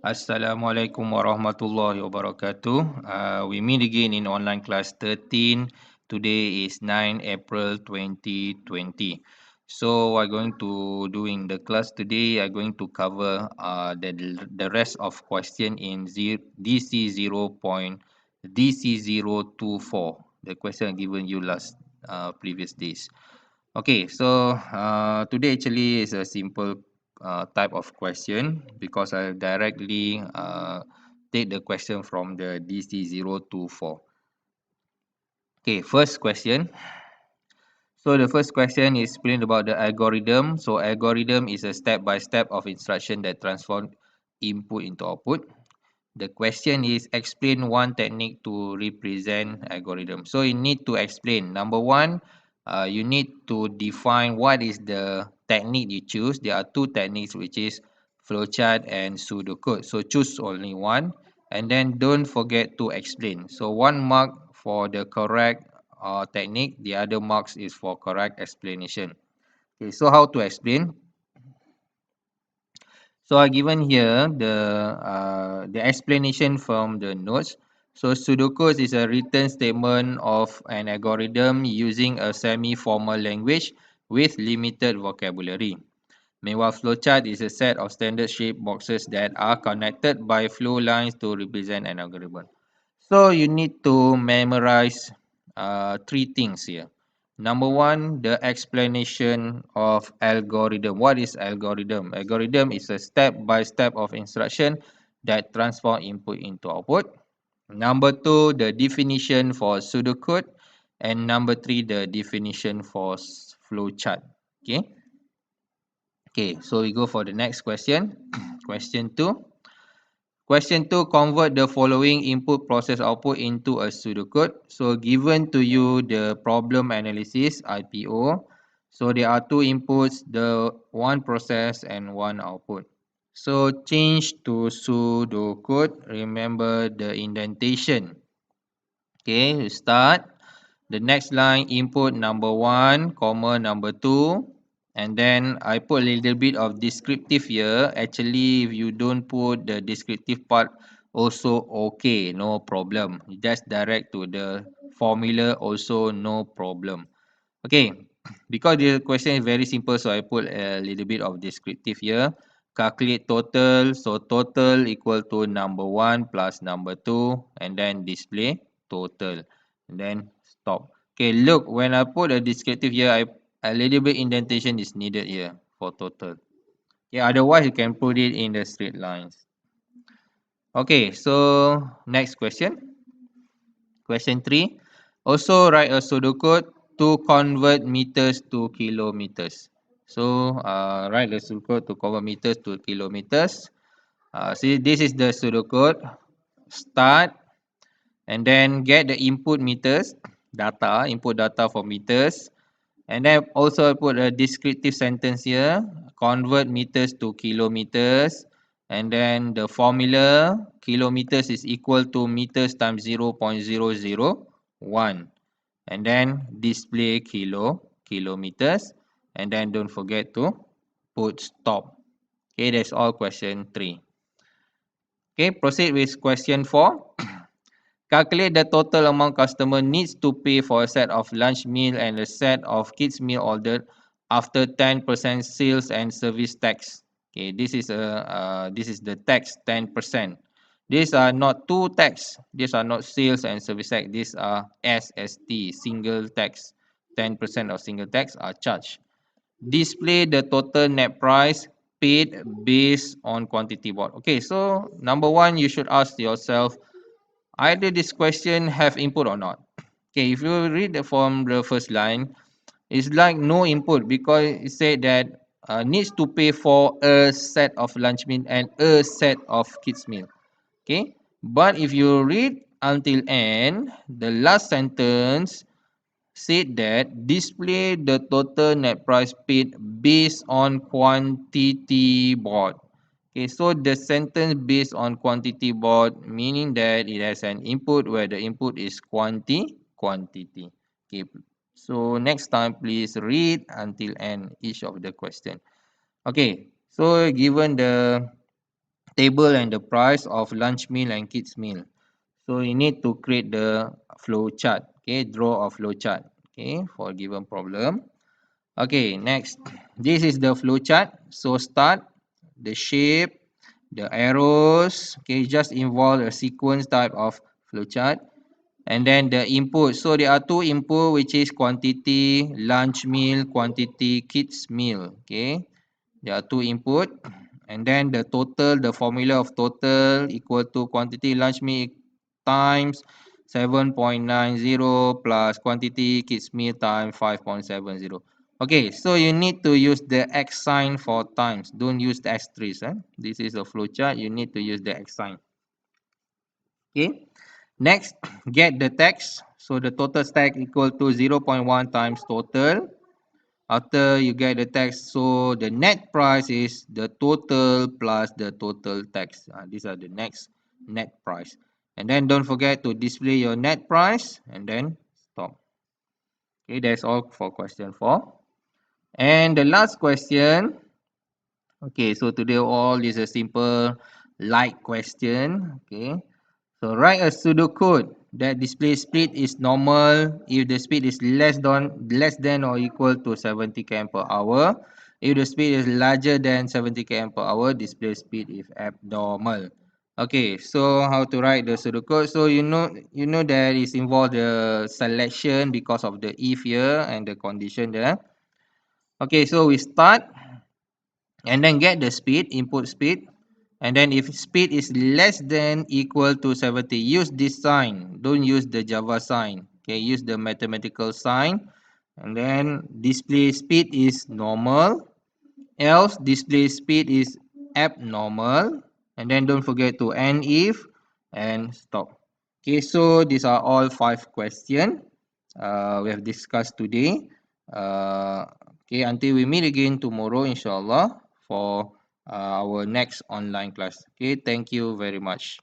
Assalamualaikum warahmatullahi wabarakatuh. We meet again in online class 13. Today is 9 April 2020. So we're going to do in the class today. I'm going to cover the rest of question in DC 0.DC024. The question given you last previous days. Okay, so today actually is a simple type of question because I directly take the question from the DC024. Okay, first question. So the first question is explained about the algorithm. So algorithm is a step-by-step of instruction that transform input into output. The question is explain one technique to represent algorithm. So you need to explain. Number one, you need to define what is the technique you choose. There are two techniques, which is flowchart and pseudocode. So choose only one, and then don't forget to explain. So one mark for the correct technique, the other marks is for correct explanation. Okay, so how to explain? So I given here the explanation from the notes. So pseudocode is a written statement of an algorithm using a semi-formal language with limited vocabulary. Meanwhile, flowchart is a set of standard shape boxes that are connected by flow lines to represent an algorithm. So you need to memorize three things here. Number one, the explanation of algorithm. What is algorithm? Algorithm is a step-by-step of instruction that transform input into output. Number two, the definition for pseudocode. And number three, the definition for flowchart. Okay. Okay, so we go for the next question. Question 2. Question 2, convert the following input process output into a pseudocode. So given to you the problem analysis, IPO. So there are two inputs, the one process and one output. So change to pseudocode. Remember the indentation. Okay, we start. The next line, input number 1, comma number 2. And then I put a little bit of descriptive here. Actually, if you don't put the descriptive part, also okay, no problem. Just direct to the formula, also no problem. Okay, because the question is very simple, so I put a little bit of descriptive here. Calculate total, so total equal to number 1 plus number 2, and then display total, and then stop. Okay, look, when I put a descriptive here, a little bit indentation is needed here for total. Okay, otherwise you can put it in the straight lines. Okay, so next question. Question 3. Also write a pseudocode to convert meters to kilometers. So write the pseudocode to convert meters to kilometers. See, this is the pseudocode. Start and then get the input meters, input data for meters. And then also I put a descriptive sentence here, convert meters to kilometers. And then the formula, kilometers is equal to meters times 0.001. And then display kilometers. And then don't forget to put stop. Okay, that's all question 3. Okay, proceed with question 4. Calculate the total amount customer needs to pay for a set of lunch meal and a set of kids meal ordered after 10% sales and service tax. Okay, this is the tax 10%. These are not two tax. These are not sales and service tax. These are SST, single tax. 10% of single tax are charged. Display the total net price paid based on quantity bought. Okay, so number one, you should ask yourself, either this question have input or not. Okay, if you read from the first line, it's like no input because it said that needs to pay for a set of lunch meal and a set of kids meal. Okay, but if you read until end, the last sentence said that display the total net price paid based on quantity bought. Okay, so the sentence based on quantity bought, meaning that it has an input where the input is quantity. Okay, so next time please read until end each of the question. Okay, so given table and the price of lunch meal and kids meal. So you need to create the flow chart. Okay, draw a flow chart. Okay, for a given problem. Okay, next. This is the flow chart. So start the shape, the arrows. Okay, just involve a sequence type of flow chart. And then the input. So there are two input, which is quantity lunch meal, quantity kids meal. Okay, there are two input. And then the total, the formula of total equal to quantity lunch meal times 7.90 plus quantity kids meal times 5.70. Okay, so you need to use the X sign for times. Don't use the asterisk. This is a flow chart. You need to use the X sign. Okay. Next, get the text. So the total stack equal to 0.1 times total. After you get the text, so the net price is the total plus the total tax. These are the next net price. And then don't forget to display your net price and then stop. Okay, that's all for question 4. And the last question. Okay, so today all is a simple like question. Okay. So write a pseudocode that displays speed is normal if the speed is less than or equal to 70 km per hour. If the speed is larger than 70 km per hour, display speed is abnormal. Okay, so how to write the pseudocode? So you know that is involved the selection because of the if here and the condition there. Okay, so we start and then get the speed, input speed. And then if speed is less than equal to 70, use this sign. Don't use the Java sign. Okay, use the mathematical sign. And then display speed is normal. Else display speed is abnormal. And then don't forget to end if and stop. Okay, so these are all 5 questions we have discussed today. Uh, okay, until we meet again tomorrow, inshallah, for our next online class. Okay, thank you very much.